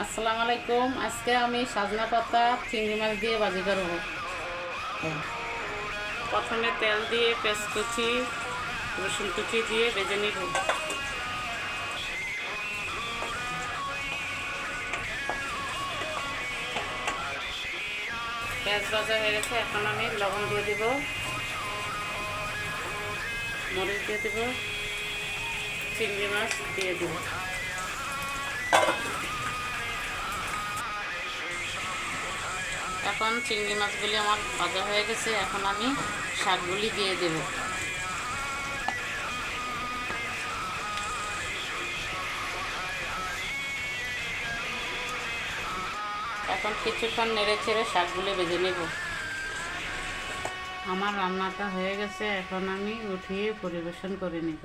আসসালামু আলাইকুম। আজকে আমি সজনা পাতা চিংড়ি মাছ দিয়ে ভাজি করব। প্রথমে তেল দিয়ে পেঁয়াজ কুচি রসুন কুচি দিয়ে ভেজে নিব। পেঁয়াজ ভাজা হয়ে গেছে, এখন আমি লবণ দিয়ে দিব, মরিচ দিয়ে দিব, চিংড়ি মাছ দিয়ে দিব। এখন চিংড়ি মাছগুলি আমার ভাজা হয়ে গেছে, এখন আমি শাকগুলি দিয়ে দেব। এখন কিছুক্ষণ নেড়ে ছেড়ে শাকগুলি ভেজে নেব। আমার রান্নাটা হয়ে গেছে, এখন আমি উঠিয়ে পরিবেশন করে নেব।